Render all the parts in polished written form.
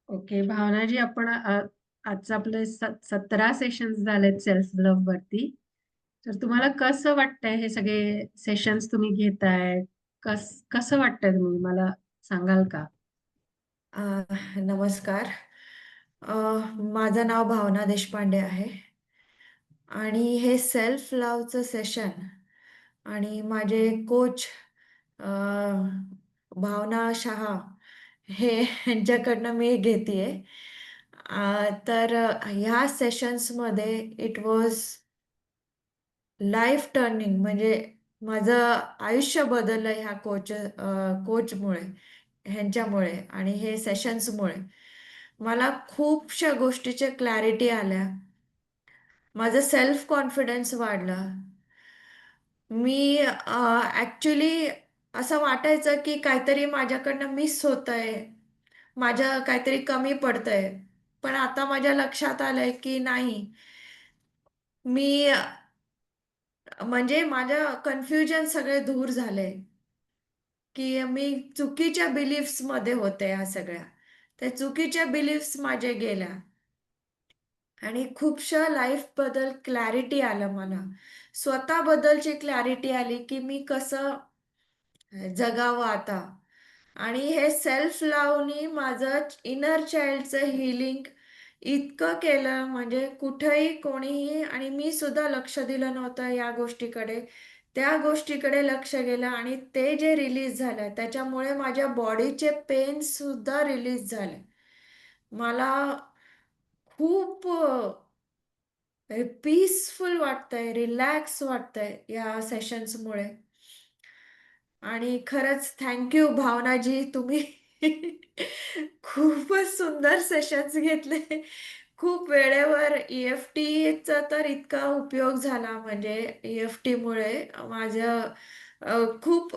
Okay भावनाजी, आपण आजचं आपले 17 सेशन्स झालेत सेल्फ लव्ह वरती. तर तुम्हाला कसं वाटतंय हे सगळे सेशन्स तुम्ही घेताय? कसं वाटतंय तुम्ही मला सांगाल का? अ, नमस्कार. अ, माझं नाव भावना देशपांडे आहे आणि हे सेल्फ लव्हचं सेशन आणि माझे कोच भावना शहा हे यांच्याकडनं मी घेतेय. तर ह्या सेशन्समध्ये इट वॉज लाईफ टर्निंग, म्हणजे माझं आयुष्य बदललं ह्या कोचमुळे, ह्यांच्यामुळे आणि हे सेशन्समुळे. मला खूपशा गोष्टीच्या क्लॅरिटी आल्या. माझं सेल्फ कॉन्फिडन्स वाढला. मी ॲक्च्युली असं वाटायचं की काहीतरी माझ्याकडनं मिस होतंय, माझं काहीतरी कमी पडतंय. पण आता माझ्या लक्षात आलंय की नाही, मी म्हणजे माझं कन्फ्युजन सगळे दूर झाले, की मी चुकीच्या बिलीफ्समध्ये होते ह्या सगळ्या. त्या चुकीच्या बिलीफ्स माझ्या गेल्या आणि खूपशा लाईफबद्दल क्लॅरिटी आलं मला. स्वतःबद्दलची क्लॅरिटी आली, की मी कसं जगावं आता. आणि हे सेल्फ लव्हनी माझं इनर चाइल्डचं हीलिंग इतकं केलं, म्हणजे कुठेही कोणीही, आणि मी सुद्धा लक्ष दिलं नव्हतं या गोष्टीकडे. त्या गोष्टीकडे लक्ष गेलं आणि ते जे रिलीज झालं त्याच्यामुळे माझ्या बॉडीचे पेन सुद्धा रिलीज झाले. मला खूप पीसफुल वाटतंय, रिलॅक्स वाटतंय या सेशन्समुळे. आणि खरंच थँक यू भावनाजी, तुम्ही खूपच सुंदर सेशन्स घेतले. खूप वेळेवर EFTचा तर इतका उपयोग झाला, म्हणजे EFTमुळे माझं खूप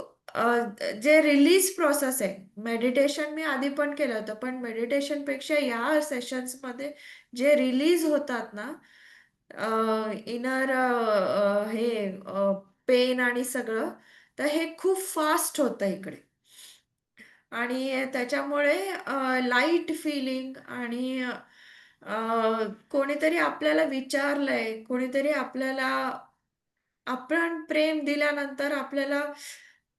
जे रिलीज प्रोसेस आहे. मेडिटेशन मी आधी पण केलं होतं, पण मेडिटेशनपेक्षा या सेशन्समध्ये जे रिलीज होतात ना, इनर हे पेन आणि सगळं, तर हे खूप फास्ट होतं इकडे. आणि त्याच्यामुळे लाईट फीलिंग आणि कोणीतरी आपल्याला विचारलंय, कोणीतरी आपल्याला, आपण प्रेम दिल्यानंतर आपल्याला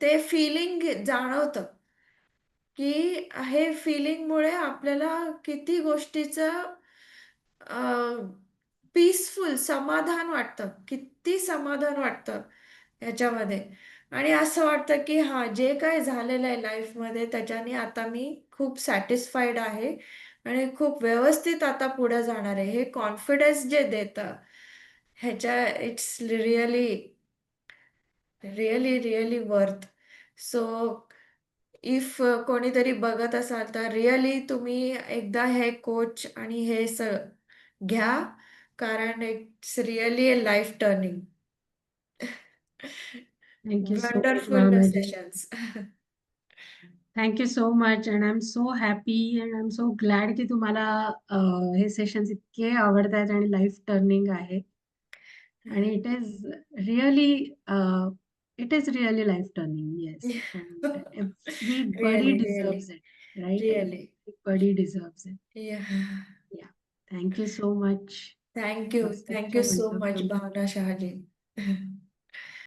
ते फीलिंग जाणवतं, की हे फीलिंगमुळे आपल्याला किती गोष्टीचं पीसफुल समाधान वाटतं, किती समाधान वाटतं ह्याच्यामध्ये. आणि असं वाटतं की हां, जे काही झालेलं आहे लाईफमध्ये त्याच्याने आता मी खूप सॅटिस्फाईड आहे आणि खूप व्यवस्थित आता पुढे जाणार आहे. हे कॉन्फिडन्स जे देतं ह्याच्या, it's really, really, really worth. So if कोणीतरी बघत असाल तर रिअली तुम्ही एकदा हे कोच आणि हे घ्या, कारण it's really a life turning. Thank you so much wonderful Bhavanaji. Sessions. Thank you so much and I am so happy and I am so glad की तुम्हाला हे सेशन्स इतके आवडतात आणि लाईफ टर्निंग आहे. आणि really it is really life turning, yes. And everybody really, really, deserves it, right? Really. Everybody deserves it. Yeah. Yeah, thank you so much. Thank you. For Thank such you a so much, wonderful. Bhavna Shahaji.